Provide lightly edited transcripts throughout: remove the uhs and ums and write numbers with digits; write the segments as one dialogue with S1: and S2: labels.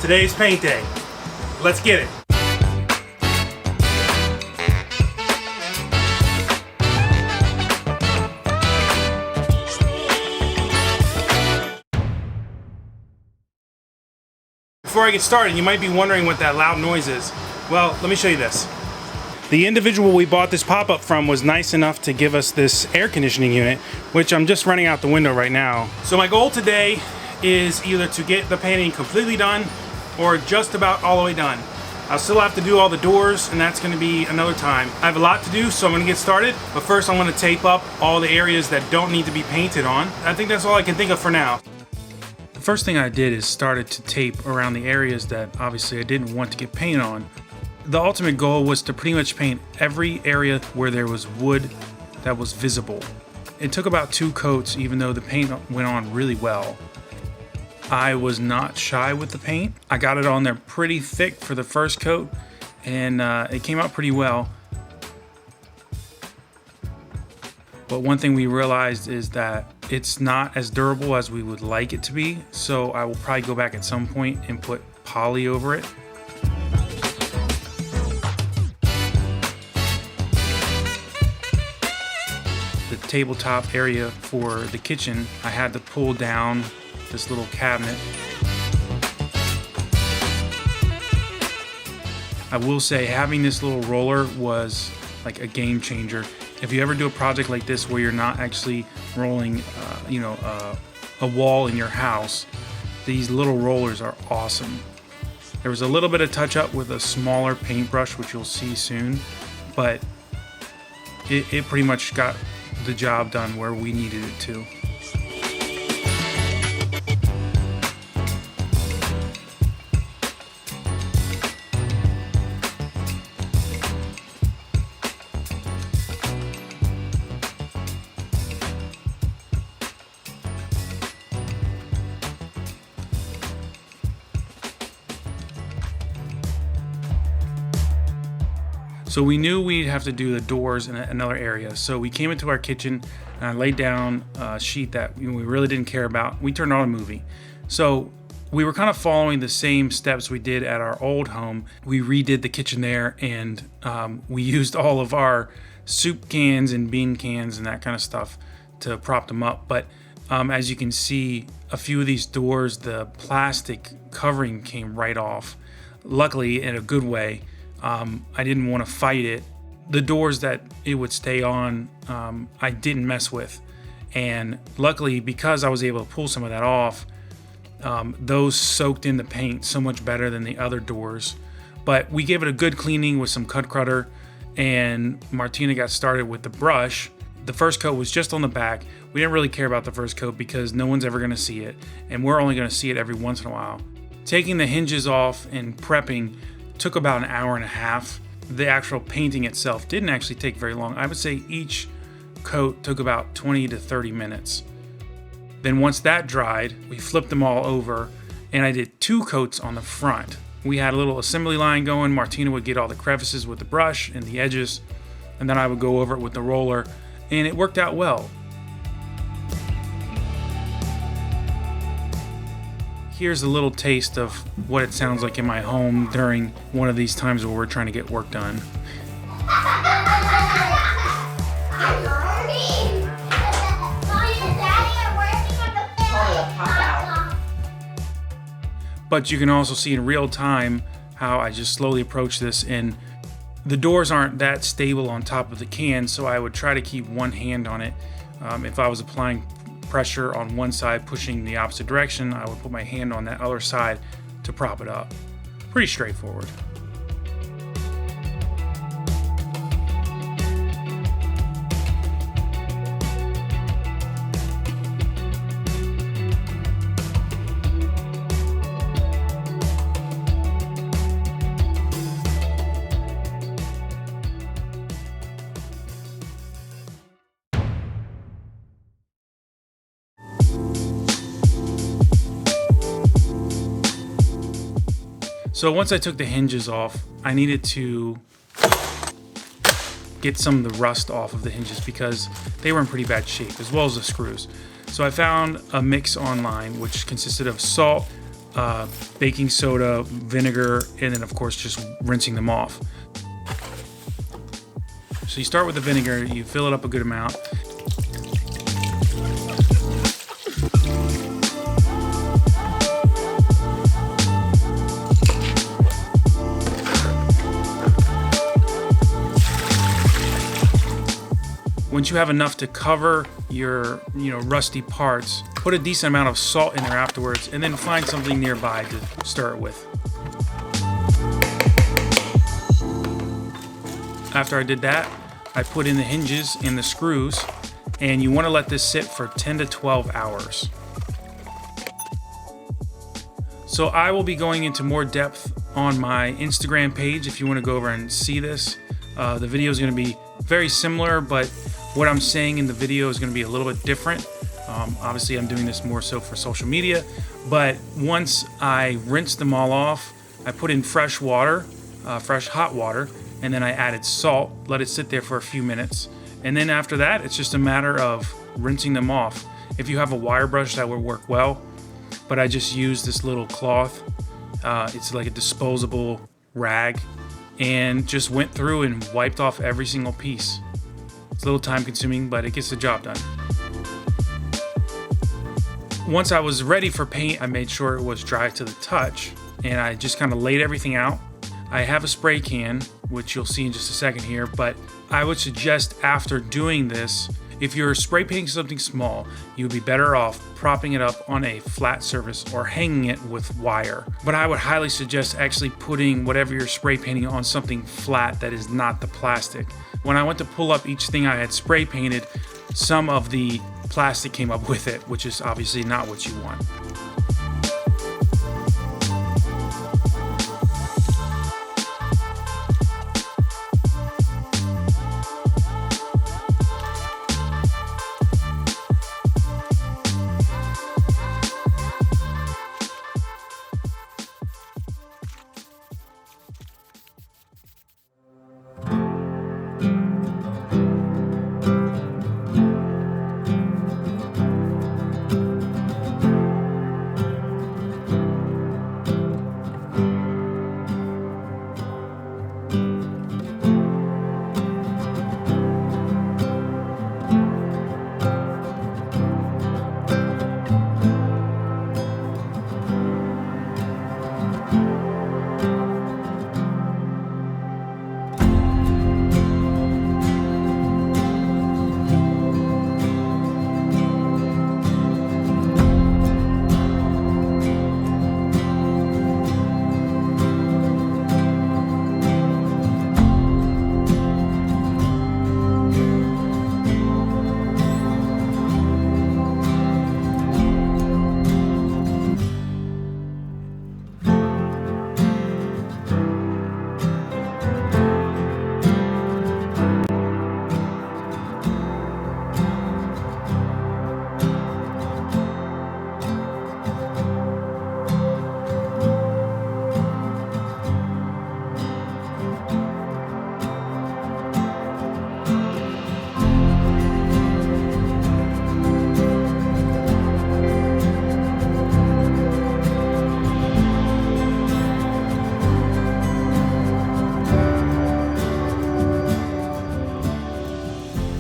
S1: Today's paint day. Let's get it. Before I get started, you might be wondering what that loud noise is. Well, let me show you this. The individual we bought this pop-up from was nice enough to give us this air conditioning unit, which I'm just running out the window right now. So my goal today is either to get the painting completely done or just about all the way done. I'll still have to do all the doors, and that's going to be another time. I have a lot to do, so I'm going to get started. But first I'm going to tape up all the areas that don't need to be painted on. I think that's all I can think of for now. The first thing I did is started to tape around the areas that obviously I didn't want to get paint on. The ultimate goal was to pretty much paint every area where there was wood that was visible. It took about 2 coats, even though the paint went on really well. I was not shy with the paint. I got it on there pretty thick for the first coat, and it came out pretty well. But one thing we realized is that it's not as durable as we would like it to be, so I will probably go back at some point and put poly over it. The tabletop area for the kitchen, I had to pull down this little cabinet. I will say having this little roller was like a game changer. If you ever do a project like this where you're not actually rolling a wall in your house, these little rollers are awesome. There was a little bit of touch up with a smaller paintbrush, which you'll see soon, but it pretty much got the job done where we needed it to. So we knew we'd have to do the doors in another area. So we came into our kitchen and I laid down a sheet that we really didn't care about. We turned on a movie. So we were kind of following the same steps we did at our old home. We redid the kitchen there, and we used all of our soup cans and bean cans and that kind of stuff to prop them up. But as you can see, a few of these doors, the plastic covering came right off. Luckily, in a good way. I didn't want to fight it. The doors that it would stay on, I didn't mess with. And luckily, because I was able to pull some of that off, those soaked in the paint so much better than the other doors. But we gave it a good cleaning with some cut crutter, and Martina got started with the brush. The first coat was just on the back. We didn't really care about the first coat because no one's ever going to see it, and we're only going to see it every once in a while. Taking the hinges off and prepping took about an hour and a half. The actual painting itself didn't actually take very long. I would say each coat took about 20 to 30 minutes. Then once that dried, we flipped them all over, and I did 2 coats on the front. We had a little assembly line going. Martina would get all the crevices with the brush and the edges, and then I would go over it with the roller, and it worked out well. Here's a little taste of what it sounds like in my home during one of these times where we're trying to get work done. But you can also see in real time how I just slowly approach this, and the doors aren't that stable on top of the can, so I would try to keep one hand on it. If I was applying pressure on one side pushing the opposite direction, I would put my hand on that other side to prop it up. Pretty straightforward. So once I took the hinges off, I needed to get some of the rust off of the hinges because they were in pretty bad shape, as well as the screws. So I found a mix online which consisted of salt, baking soda, vinegar, and then of course just rinsing them off. So you start with the vinegar, you fill it up a good amount. Once you have enough to cover your, rusty parts, put a decent amount of salt in there afterwards, and then find something nearby to stir it with. After I did that, I put in the hinges and the screws, and you want to let this sit for 10 to 12 hours. So I will be going into more depth on my Instagram page if you want to go over and see this. The video is going to be very similar, but what I'm saying in the video is going to be a little bit different. Obviously, I'm doing this more so for social media, but once I rinsed them all off, I put in fresh water, fresh hot water, and then I added salt, let it sit there for a few minutes. And then after that, it's just a matter of rinsing them off. If you have a wire brush, that would work well, but I just used this little cloth. It's like a disposable rag, and just went through and wiped off every single piece. It's a little time consuming, but it gets the job done. Once I was ready for paint, I made sure it was dry to the touch, and I just kind of laid everything out. I have a spray can, which you'll see in just a second here, but I would suggest after doing this, if you're spray painting something small, you would be better off propping it up on a flat surface or hanging it with wire. But I would highly suggest actually putting whatever you're spray painting on something flat that is not the plastic. When I went to pull up each thing I had spray painted, some of the plastic came up with it, which is obviously not what you want.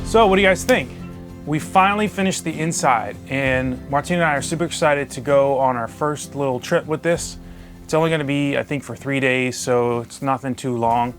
S1: So what do you guys think? We finally finished the inside, and Martina and I are super excited to go on our first little trip with this. It's only gonna be, I think, for 3 days, so it's nothing too long.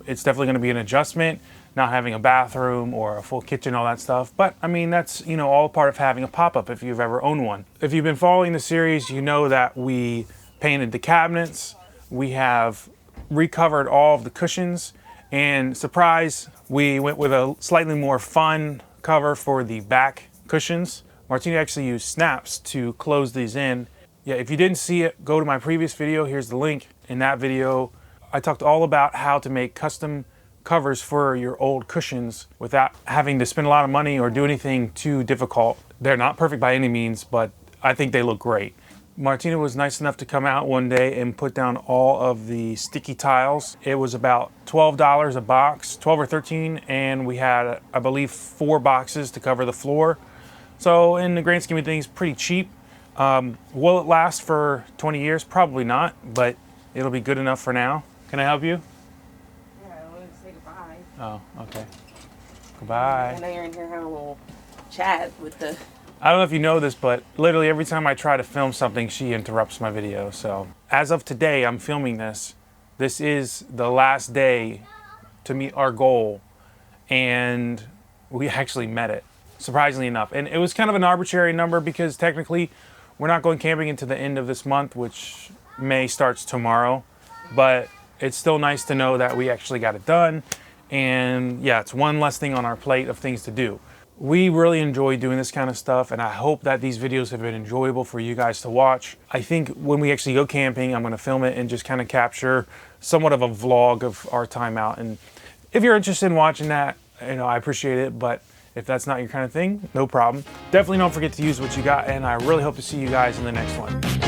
S1: It's definitely gonna be an adjustment, not having a bathroom or a full kitchen, all that stuff. But I mean, that's, all part of having a pop-up if you've ever owned one. If you've been following the series, you know that we painted the cabinets, we have recovered all of the cushions, and surprise, we went with a slightly more fun cover for the back cushions. Martina actually used snaps to close these in. Yeah, if you didn't see it, go to my previous video. Here's the link. In that video, I talked all about how to make custom covers for your old cushions without having to spend a lot of money or do anything too difficult. They're not perfect by any means, but I think they look great. Martina was nice enough to come out one day and put down all of the sticky tiles. It was about $12 a box, 12 or 13, and we had, I believe, 4 boxes to cover the floor. So in the grand scheme of things, pretty cheap. Will it last for 20 years? Probably not, but it'll be good enough for now. Can I help you?
S2: Yeah, I wanted to say goodbye.
S1: Oh, okay. Goodbye.
S2: I know you're in here having a little chat with the...
S1: I don't know if you know this, but literally every time I try to film something, she interrupts my video. So as of today, I'm filming this. This is the last day to meet our goal, and we actually met it, surprisingly enough. And it was kind of an arbitrary number because technically we're not going camping into the end of this month, which May starts tomorrow, but it's still nice to know that we actually got it done. And yeah, it's one less thing on our plate of things to do. We really enjoy doing this kind of stuff, and I hope that these videos have been enjoyable for you guys to watch. I think when we actually go camping, I'm gonna film it and just kind of capture somewhat of a vlog of our time out. And if you're interested in watching that, I appreciate it, but if that's not your kind of thing, no problem. Definitely don't forget to use what you got, and I really hope to see you guys in the next one.